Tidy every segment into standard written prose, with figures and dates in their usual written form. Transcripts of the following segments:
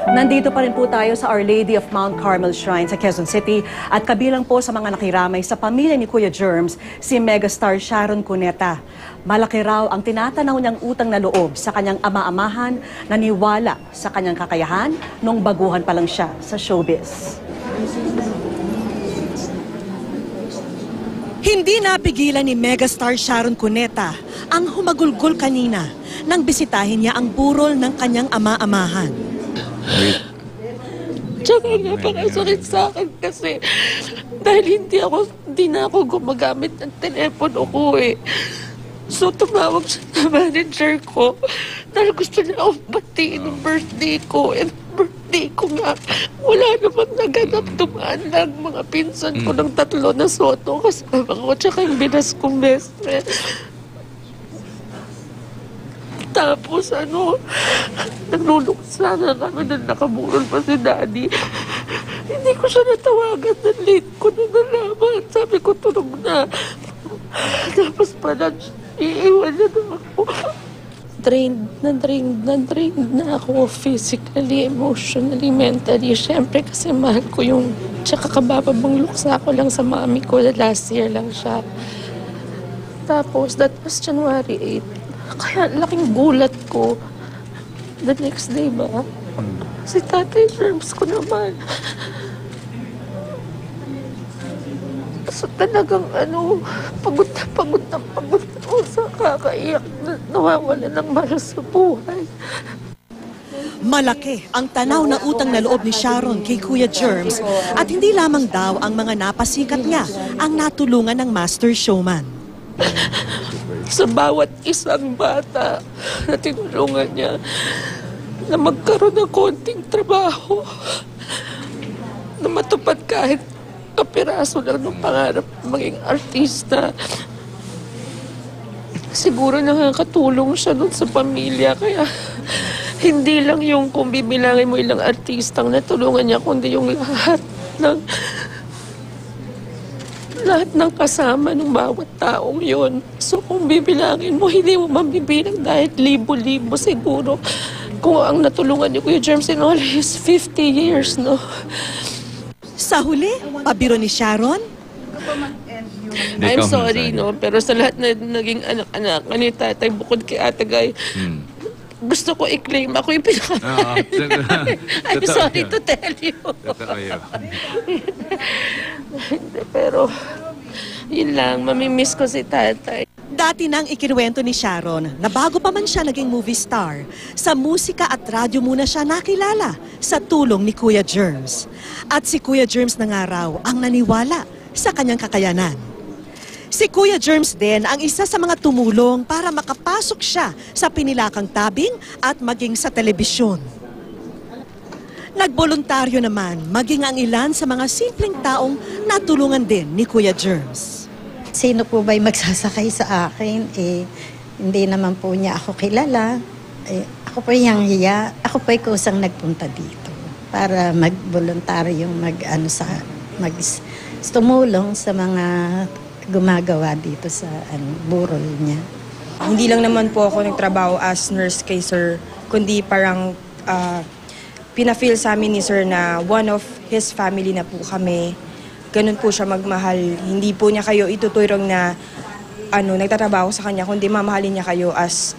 Nandito pa rin po tayo sa Our Lady of Mount Carmel Shrine sa Quezon City at kabilang po sa mga nakiramay sa pamilya ni Kuya Germs, si megastar Sharon Cuneta. Malaki raw ang tinatanaw niyang utang na loob sa kanyang ama-amahan na niwala sa kanyang kakayahan nung baguhan pa lang siya sa showbiz. Hindi napigilan ni megastar Sharon Cuneta ang humagulgol kanina nang bisitahin niya ang burol ng kanyang ama-amahan. Tsaka napakasakit sa akin kasi dahil hindi na ako gumagamit ng telepono ko eh. So tumawag siya na manager ko dahil gusto niya akong batiin ng birthday ko. And birthday ko nga, wala namang naganap, tumaan lang mga pinsan ko ng 3 na soto kasama ko tsaka yung binas kong best friend. Tapos nagluluksa na kami na nakaburol pa si Daddy. Hindi ko siya natawagan ng late ko na nalaman. Sabi ko, tulog na. Tapos pala, iiwan niya na ako. Drained na ako physically, emotionally, mentally. Siyempre kasi mahal ko yung tsaka kabababang luksa ko lang sa mami ko. Last year lang siya. Tapos, that was January 8. Kaya laking gulat ko. The next day ba? Si Tatay Germs ko naman. So talagang pagod na pagod ako sa kakaiyak na nawawala ng malas sa buhay. Malaki ang tanaw na utang na loob ni Sharon kay Kuya Germs at hindi lamang daw ang mga napasikat niya ang natulungan ng master showman. Sa bawat isang bata na tinulungan niya na magkaroon ng konting trabaho, na matupad kahit kapiraso lang ng pangarap maging artista. Siguro nakakatulong siya nun sa pamilya, kaya hindi lang yung kung bibilangin mo ilang artistang natulungan niya, kundi yung lahat ng kasama ng bawat taong yon. So kung bibilangin mo, hindi mo mabibilang dahil libo-libo siguro. Kung ang natulungan ni Kuya Germs in all his 50 years, no? Sa huli, pabiro ni Sharon? I'm sorry, no? Pero sa lahat na naging anak-anak ni tatay, bukod kay Ate Guy, gusto ko i-claim ako yung I'm sorry to tell you. Pero yun lang, mamimiss ko si tatay. Dati nang ikinuwento ni Sharon na bago pa man siya naging movie star, sa musika at radyo muna siya nakilala sa tulong ni Kuya Germs. At si Kuya Germs na nga raw ang naniwala sa kanyang kakayanan. Si Kuya Germs din ang isa sa mga tumulong para makapasok siya sa pinilakang tabing at maging sa telebisyon. Nagboluntaryo naman maging ang ilan sa mga simpleng taong natulungan din ni Kuya Germs. Sino po ba'y magsasakay sa akin? Hindi naman po niya ako kilala. Ako po yung hiya. Ako po kusang nagpunta dito para magboluntaryong tumulong sa mga gumagawa dito sa burol niya. Hindi lang naman po ako nagtrabaho as nurse kay Sir, kundi parang pina-feel sa amin ni Sir na one of his family na po kami. Ganun po siya magmahal. Hindi po niya kayo ituturong na nagtatrabaho sa kanya, kundi mamahalin niya kayo as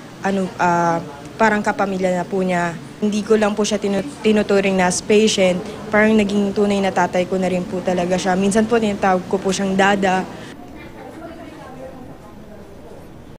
parang kapamilya na po niya. Hindi ko lang po siya tinuturing na as patient. Parang naging tunay na tatay ko na rin po talaga siya. Minsan po tinatawag ko po siyang dada.